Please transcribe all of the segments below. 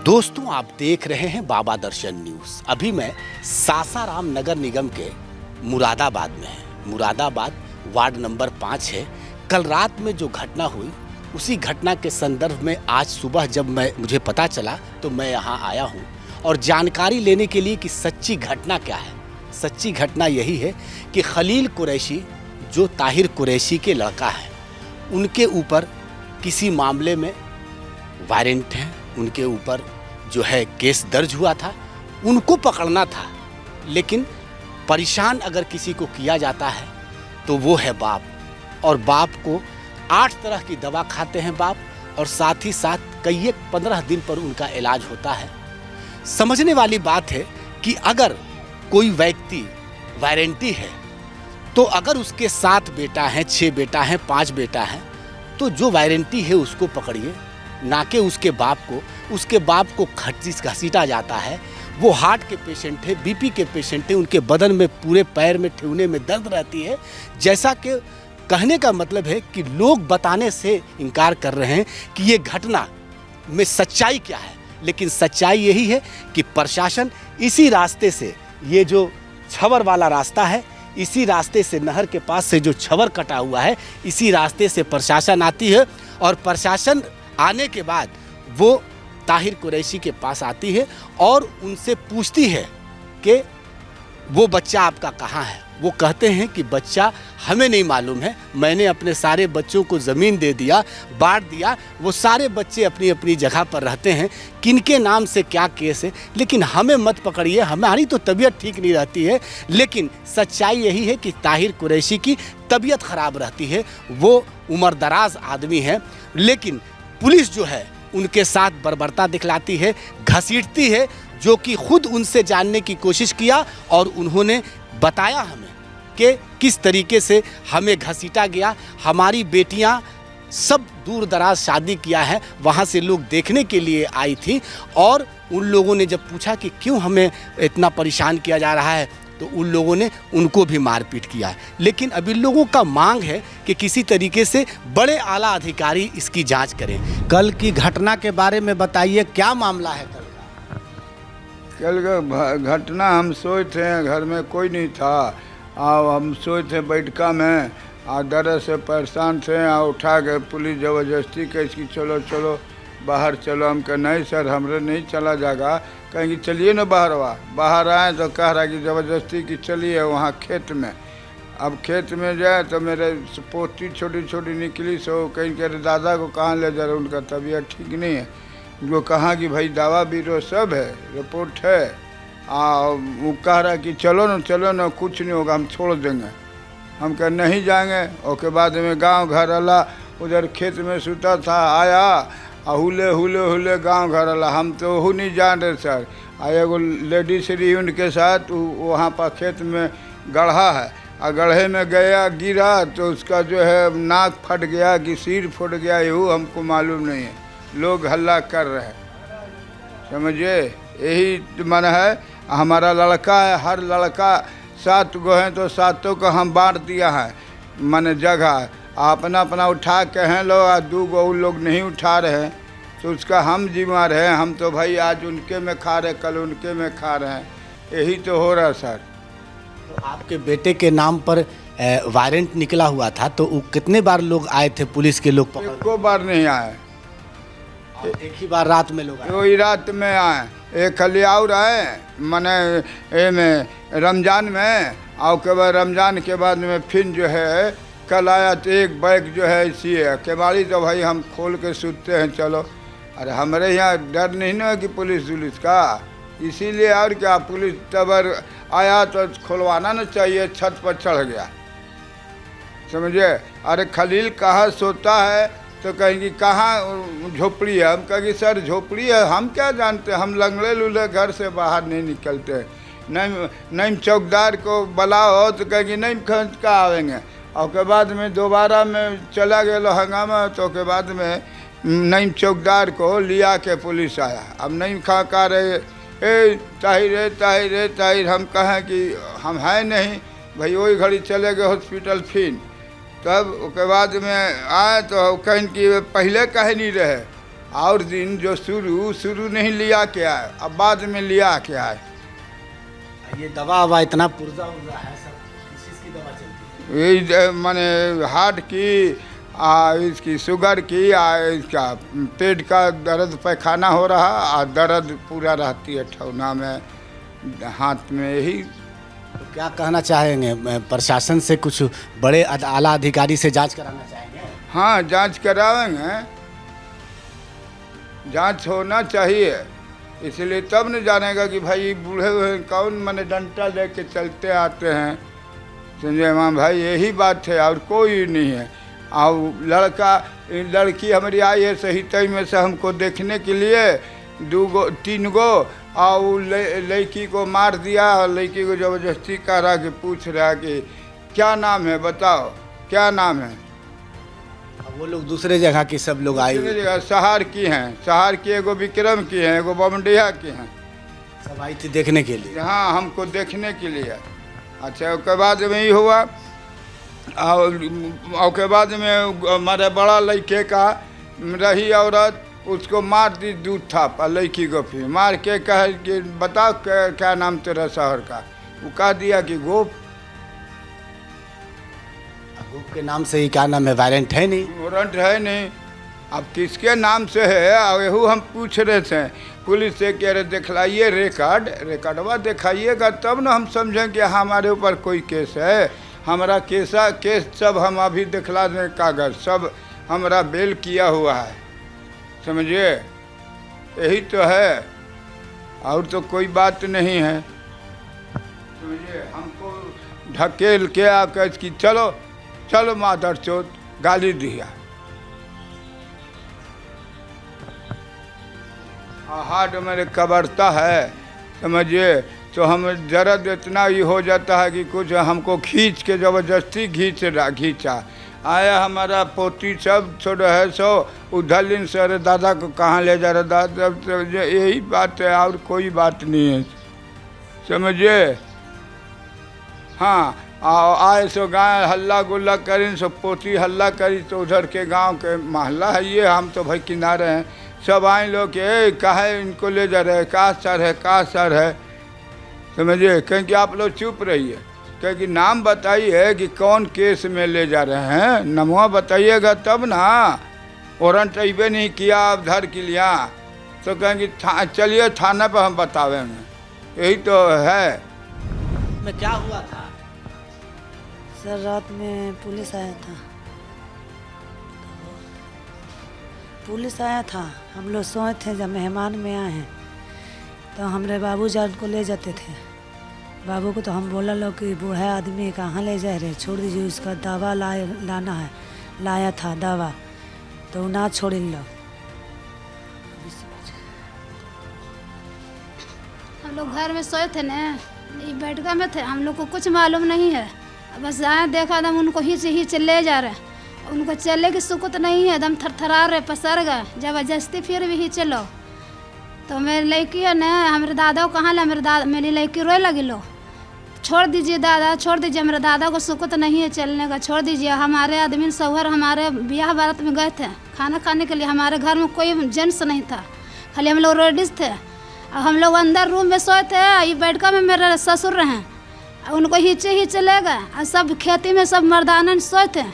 दोस्तों, आप देख रहे हैं बाबा दर्शन न्यूज़। अभी मैं सासाराम नगर निगम के मुरादाबाद में है। मुरादाबाद वार्ड नंबर 5 है। कल रात में जो घटना हुई उसी घटना के संदर्भ में आज सुबह जब मुझे पता चला तो मैं यहाँ आया हूँ और जानकारी लेने के लिए कि सच्ची घटना क्या है। सच्ची घटना यही है कि खलील कुरैशी जो ताहिर कुरैशी के लड़का है, उनके ऊपर किसी मामले में वारंट है, उनके ऊपर जो है केस दर्ज हुआ था, उनको पकड़ना था। लेकिन परेशान अगर किसी को किया जाता है तो वो है बाप, और बाप को 8 तरह की दवा खाते हैं बाप, और साथ ही साथ कई 15 दिन पर उनका इलाज होता है। समझने वाली बात है कि अगर कोई व्यक्ति वारंटी है तो अगर उसके 7 बेटा हैं, 6 बेटा हैं, 5 बेटा हैं, तो जो वारंटी है उसको पकड़िए, ना कि उसके बाप को। उसके बाप को घसीटा जाता है। वो हार्ट के पेशेंट है, बीपी के पेशेंट है, उनके बदन में पूरे पैर में ठेवने में दर्द रहती है। जैसा कि कहने का मतलब है कि लोग बताने से इनकार कर रहे हैं कि ये घटना में सच्चाई क्या है। लेकिन सच्चाई यही है कि प्रशासन इसी रास्ते से, ये जो छवर वाला रास्ता है, इसी रास्ते से नहर के पास से जो छवर कटा हुआ है, इसी रास्ते से प्रशासन आती है, और प्रशासन आने के बाद वो ताहिर कुरैशी के पास आती है और उनसे पूछती है कि वो बच्चा आपका कहाँ है। वो कहते हैं कि बच्चा हमें नहीं मालूम है, मैंने अपने सारे बच्चों को ज़मीन दे दिया, बांट दिया, वो सारे बच्चे अपनी अपनी जगह पर रहते हैं, किनके नाम से क्या केस है, लेकिन हमें मत पकड़िए, हमारी तो तबीयत ठीक नहीं रहती है। लेकिन सच्चाई यही है कि ताहिर कुरैशी की तबीयत ख़राब रहती है, वो उम्रदराज आदमी है, लेकिन पुलिस जो है उनके साथ बर्बरता दिखलाती है, घसीटती है, जो कि खुद उनसे जानने की कोशिश किया और उन्होंने बताया हमें कि किस तरीके से हमें घसीटा गया। हमारी बेटियां सब दूर दराज शादी किया है, वहाँ से लोग देखने के लिए आई थी, और उन लोगों ने जब पूछा कि क्यों हमें इतना परेशान किया जा रहा है तो उन लोगों ने उनको भी मारपीट किया है। लेकिन अभी लोगों का मांग है कि किसी तरीके से बड़े आला अधिकारी इसकी जांच करें। कल की घटना के बारे में बताइए, क्या मामला है कल का? कल का घटना, हम सोए थे, घर में कोई नहीं था, हम सोए थे बैठका में, दर्द से परेशान थे, उठा के पुलिस ज़बरदस्ती कही कि चलो चलो बाहर चलो। हम कह नहीं सर, हमरे नहीं चला जाएगा। कहेंगे चलिए ना बाहर आए तो कह रहा कि ज़बरदस्ती कि चलिए वहाँ खेत में। अब खेत में जाए तो मेरे पोती छोटी छोटी निकली, सो कहीं के दादा को कहाँ ले जा रहे, उनका तबीयत ठीक नहीं है। वो कहा कि भाई दवा बीरो सब है, रिपोर्ट है, वो कह रहा कि चलो ना कुछ नहीं होगा, हम छोड़ देंगे। हम कह नहीं जाएंगे। उसके बाद में गांव घर अला उधर खेत में सुता था, आया हुले गांव घर अला, हम तो वो नहीं जान रहे सर। एगो लेडीज रही, उनके साथ वहाँ पर खेत में गड्ढा है, और गड्ढे में गया, गिरा तो उसका जो है नाक फट गया कि सिर फट गया, ये हमको मालूम नहीं है। लोग हल्ला कर रहे हैं, समझिए। यही मन है। हमारा लड़का है, हर लड़का 7 गो हैं तो 7 को हम बांट दिया है, मन जगह अपना अपना उठा के हैं लोग, और 2 गो उन लोग नहीं उठा रहे हैं, तो उसका हम जिम्मेदार हैं। हम तो भाई आज उनके में खा रहे, कल उनके में खा रहे हैं, यही तो हो रहा सर। तो आपके बेटे के नाम पर वारंट निकला हुआ था, तो वो कितने बार लोग आए थे पुलिस के लोग पकड़? एको बार नहीं आए, एक ही बार रात में लोग आए? वही रात में आए। एक खाली और आए मैंने में रमज़ान में, और के बाद रमज़ान के बाद में फिर जो है कल आया तो एक बैग जो है इसी है केवाड़ी, तो भाई हम खोल के सूते हैं चलो। अरे हमारे यहाँ डर नहीं ना कि पुलिस का, इसीलिए। और क्या, पुलिस तबर आया तो खुलवाना ना चाहिए, छत पर चढ़ गया, समझे। अरे खलील कहाँ सोता है तो कहेंगे कहाँ झोपड़ी है। हम कहेंगे सर झोपड़ी है, हम क्या जानते, हम लंगड़े लूले घर से बाहर नहीं निकलते। नहीं चौकीदार को बुलाओ तो कहेंगे नहीं खर्च का आवेंगे। और के बाद में दोबारा में चला गया हंगामा, तो के बाद में नईम चौकीदार को लिया के पुलिस आया। अब नईम खा का रहे, ए ताहिर, हम कहें कि हम हैं नहीं भाई, वही घड़ी चले गए हॉस्पिटल फिर। तब उसके बाद में आए तो कहीं कि पहले कहे नहीं रहे, और दिन जो शुरू नहीं लिया क्या है, अब बाद में लिया क्या है। ये दवा ववा इतना पुर्जा उर्जा है, सब किस चीज़ की दवा चलती है? ये माने हार्ट की, इसकी शुगर की, इसका पेट का दर्द, पैखाना हो रहा, दर्द पूरा रहती है ठौना में, हाथ में, यही। तो क्या कहना चाहेंगे, प्रशासन से कुछ बड़े आला अधिकारी से जांच कराना चाहेंगे? हाँ, जांच करावेंगे, जांच होना चाहिए, इसलिए तब न जानेगा कि भाई बूढ़े हुए कौन मने डंटा लेके चलते आते हैं, समझे माँ भाई, यही बात है और कोई नहीं है। और लड़की हमारी आई है सही तय में से हमको देखने के लिए, 3 गो, और लड़की को मार दिया, और लड़की को ज़बरदस्ती कर रहा कि पूछ रहा कि क्या नाम है, बताओ क्या नाम है। अब वो लोग दूसरे जगह के सब लोग आए हुए, जगह शहर की हैं, शहर की, एगो विक्रम की हैं, एगो बमडिया की हैं, सब आई थी देखने के लिए। हाँ, हमको देखने के लिए। अच्छा, उसके बाद में ही हुआ, और उसके बाद में हमारे बड़ा लड़के का रही औरत, उसको मार दी 2 थाप, और लड़की को फिर मार के कहे कि बताओ क्या नाम तेरा शहर का, वो कह दिया कि गोप। ग्रुप के नाम से ही क्या नाम है, वारंट है नहीं? वारंट है नहीं, अब किसके नाम से है, और यहू हम पूछ रहे थे पुलिस से, कह रहे दिखलाइए रिकॉर्डवा दिखाइएगा तब ना हम समझें कि हमारे ऊपर कोई केस है। हमारा केस सब हम अभी दिखला दें, कागज़ सब हमारा बेल किया हुआ है, समझिए, यही तो है, और तो कोई बात नहीं है, समझिए। हमको ढकेल के आकर कि चलो मादर चोत, गाली दिया, हार्ट मेरे कबरता है, समझिए। तो हम दर्द इतना ही हो जाता है कि कुछ हमको खींच के ज़बरदस्ती खींचा। आया हमारा पोती सब छोड़ो है, सो उधर दिन से, अरे दादा को कहाँ ले जा रहा दादा, यही बात है और कोई बात नहीं है, समझिए। हाँ, आए सो गाय हल्ला गुल्ला करी, सो पोती हल्ला करी, तो उधर के गांव के मोहल्ला है ये, हम तो भाई किनारे हैं, सब आए लोग के काहे इनको ले जा रहे, का सर है, समझिए। क्योंकि आप लोग चुप रहिए, क्योंकि नाम बताइए कि कौन केस में ले जा रहे हैं, नमवा बताइएगा तब ना। वारंट अबे नहीं किया, आप धर के लिया, तो कहेंगे चलिए थाना पर हम बतावेंगे, यही तो है। में क्या हुआ था? सर रात में पुलिस आया था, हम लोग सोए थे, जब मेहमान में आए हैं तो हमारे बाबू जान को ले जाते थे। बाबू को तो हम बोला लो कि बूढ़ा आदमी कहाँ ले जा रहे, छोड़ दीजिए, उसका दवा लाना है, लाया था दवा, तो ना छोड़ी लो। हम लोग घर में सोए थे ना, ये बैठका में थे, हम लोग को कुछ मालूम नहीं है, बस आए देखा दम उनको हिच ले जा रहे, उनको चले की सुकूत नहीं है, दम थरथरा रहे, पसर गए, जबरदस्ती फिर भी ही चलो। तो मेरी लड़की है ना, हमारे दादा को कहाँ ला, मेरी लड़की रोए लगी, लो छोड़ दीजिए दादा, छोड़ दीजिए, मेरे दादा को सुकूत नहीं है चलने का, छोड़ दीजिए। हमारे आदमी शौहर हमारे ब्याह बारात में गए थे खाना खाने के लिए, हमारे घर में कोई जेंट्स नहीं था, खाली हम लोग लेडीज़ थे, और हम लोग अंदर रूम में सोए थे, ये बैठका में मेरे ससुर रहे, उनको हिचे ले गए, और सब खेती में सब मर्दाना सोए थे,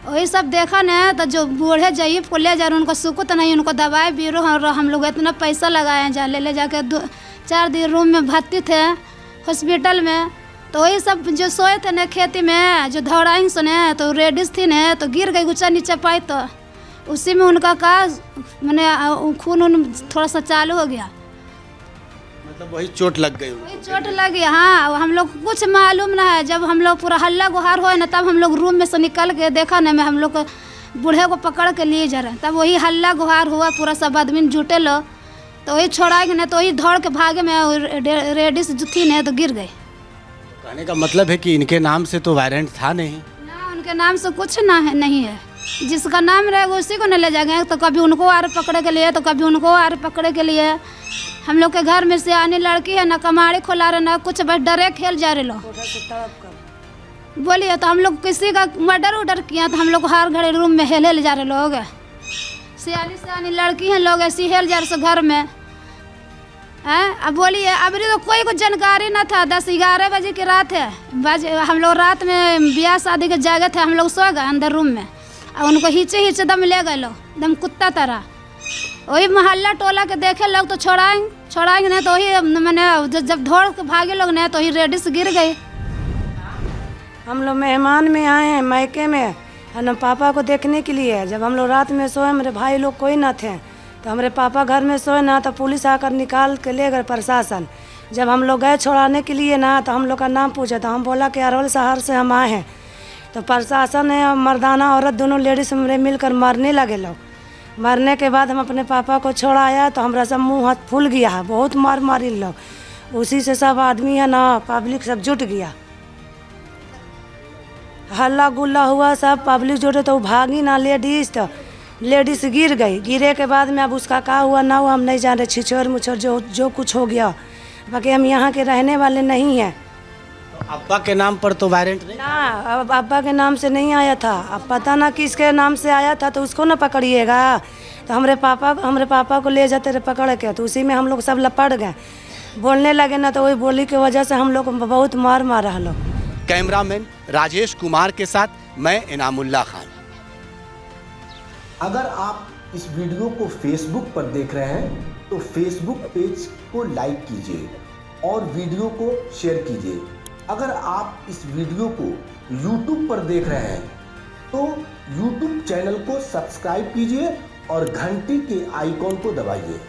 वही सब देखा न, तो जो बूढ़े जयीब को ले जा रहे, उनको सुकूत नहीं, उनको दवाई बीरो, हम लोग इतना पैसा लगाए जा ले जाके 4 दिन रूम में भर्ती थे हॉस्पिटल में। तो वही सब जो सोए थे न खेती में, जो दौड़ाई सुने, तो लेडीज थी न, तो गिर गई ऊँचा नीचे पाई, तो उसी में उनका का मैंने खून थोड़ा सा चालू हो गया, मतलब वही चोट लग गई, वही चोट लगी। हाँ, हम लोग कुछ मालूम ना है, जब हम लोग पूरा हल्ला गुहार हुआ ना, तब हम लोग रूम में से निकल के देखा ना, मैं हम लोग को बूढ़े को पकड़ के लिए जा रहे हैं, तब वही हल्ला गुहार हुआ, पूरा सब आदमी जुटे लो, तो वही छोड़ाएंगे ना, तो वही दौड़ के भागे में लेडीज जो थी ना, तो गिर गई। कहने का मतलब है कि इनके नाम से तो वारंट था नहीं ना, उनके नाम से कुछ ना है, नहीं है, जिसका नाम रहेगा उसी को न ले जाएंगे, तो कभी उनको आर पकड़े के लिए, तो कभी उनको आर पकड़े के लिए। हम लोग के घर में से आने लड़की है ना, कमाड़ी खोला रहे ना कुछ, बस डरे खेल जा रहे लोग, बोलिए। तो हम लोग किसी का मर्डर उडर किया, तो हम लोग हर घड़ी रूम में हेले ले जा रहे लोग, सियानी सियानी लड़की हैं लोग ऐसी हेल जार से घर में हैं। अब बोलिए अभी तो कोई को जानकारी ना था। 10-11 बजे की रात है, हम लोग रात में ब्याह शादी के जगह थे, हम लोग सो गए अंदर रूम में और उनको हिचे दम ले गए लोग दम कुत्ता तरह। वही मोहल्ला टोला के देखे लोग तो छोड़ाएंगे नहीं, तो वही मैंने जब दौड़ के भागे लोग नहीं तो वही रेडी से गिर गए। हम लोग मेहमान में आए हैं मायके में और न पापा को देखने के लिए। जब हम लोग रात में सोए, मेरे भाई लोग कोई ना थे, तो हमारे पापा घर में सोए ना, तो पुलिस आकर निकाल के ले गए प्रशासन। जब हम लोग गए छोड़ाने के लिए ना, तो हम लोग का नाम पूछा, तो हम बोला कि अरवल शहर से हम आए हैं। तो प्रशासन है मर्दाना औरत दोनों लेडीज मेरे मिलकर मारने लगे लोग। मरने के बाद हम अपने पापा को छोड़ाया तो हमारा सब मुँह हाथ फूल गया है, बहुत मार मारी लोग। उसी से सब आदमी है ना, पब्लिक सब जुट गया, हल्ला गुल्ला हुआ, सब पब्लिक जुटे तो भागी ना लेडीज, तो लेडीज गिर गई। गिरे के बाद में अब उसका क्या हुआ ना हुआ हम नहीं जान रहे, छिछोर मुछोर जो कुछ हो गया। बाकी हम यहाँ के रहने वाले नहीं हैं। तो अब्बा के नाम पर तो वारंट नहीं ना, अब अब्बा के नाम से नहीं आया था, अब पता ना किसके नाम से आया था, तो उसको ना पकड़िएगा। तो हमारे पापा को ले जाते रहे पकड़ के, तो उसी में हम लोग सब लपट गए, बोलने लगे ना, तो वही बोली की वजह से हम लोग बहुत मारा लोग। कैमरामैन राजेश कुमार के साथ मैं इनामुल्ला खान। अगर आप इस वीडियो को फेसबुक पर देख रहे हैं तो फेसबुक पेज को लाइक कीजिए और वीडियो को शेयर कीजिए। अगर आप इस वीडियो को YouTube पर देख रहे हैं तो YouTube चैनल को सब्सक्राइब कीजिए और घंटी के आइकॉन को दबाइए।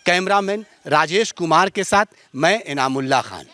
कैमरामैन राजेश कुमार के साथ मैं इनामुल्ला खान।